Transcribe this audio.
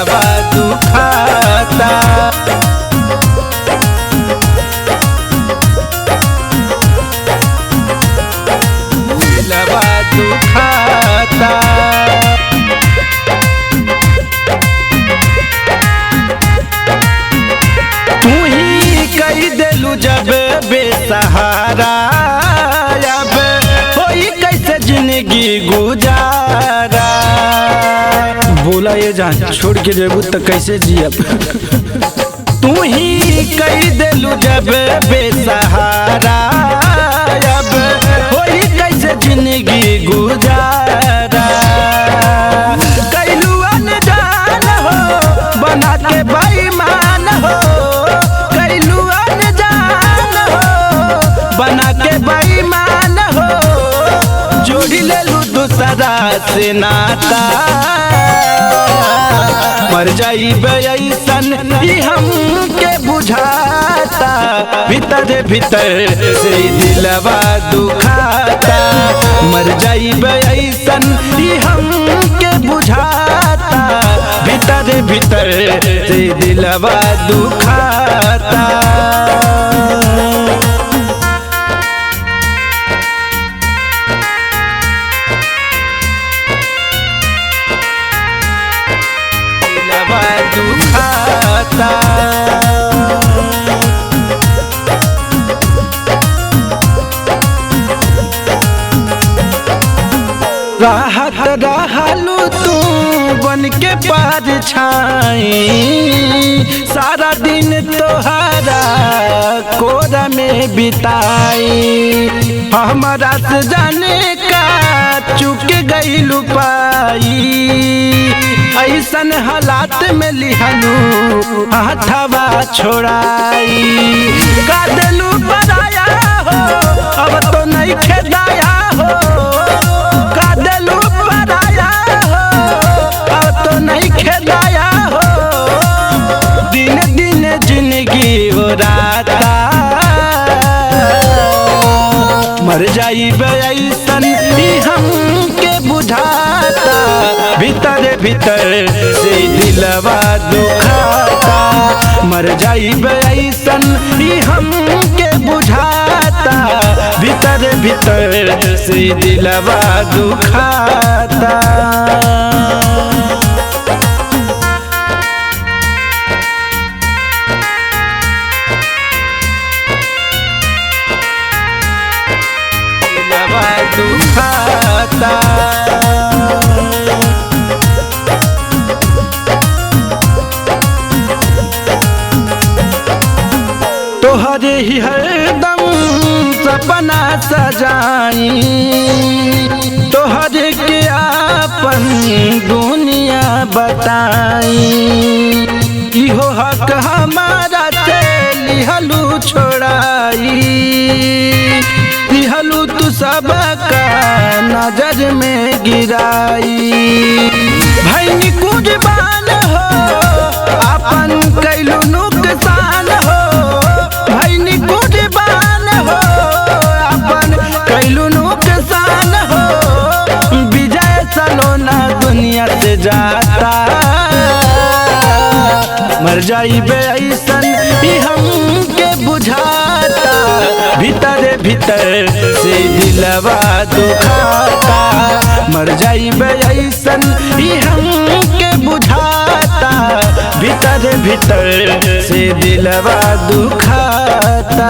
दिलवा दुखाता। दिलवा दुखाता। तू ही कही देलू जब बेसहारा, अब होई कैसे जिंदगी गुजारा। बोला ये जान छोड़ के जेबू तो कैसे जियब। तू ही कही देलू जब बेसहारा, अब होई कैसे जिंदगी गुजारा। कैलू अनजान हो बना के बेईमान हो, कैलू अनजान हो बना के बेईमान हो। जोड़ी लेलू दूसरा से नाता, मर जाइब ऐसन ही हमके बुझाता। भीतर भीतर से दिलवा दुखाता, मर जाइब ऐसन ही हमके बुझाता। भीतर भीतर से दिलवा दुखाता। दुखाता। राहत रहलू तू बन के पार छाई, सारा दिन तोहरा कोरा में बिताई। हमारा से जाने का चुक गई लुपाई, ऐसन हालात में लिहलू हाथवा छोड़ाई। कादलू पराया हो अब तो नहीं खेदाया हो, कादलू पराया हो अब तो नहीं खेदाया हो। दिन दिन जिंदगी हो राता, मर जाइब ऐसन ही हमके बुझाता। भीतर भीतर से दिलवा दुखाता, मर जाइब ऐसन ही हमके बुझाता। भीतर भीतर से दिलवा दुखाता। दिलवा दुखाता। तोहरे ही हरदम सपना सजाई, तोहरे के आपन दुनिया बताई। इहो हक हमारा से लिहलू छोड़ाई, लिहलू तू सबका नजर में गिराई। भैनी कुर्बान हो अपन कैलू नुकसान हो, भैनी कुर्बान हो अपन कैलू नुकसान हो। विजय सलोना दुनिया से जाता, मर जाइब ऐसन ही हमके बुझाता। भीतर भीतर से दिलवा दुखाता, मर जाइब ऐसन ही हमके बुझाता। भीतर भीतर से दिलवा दुखाता।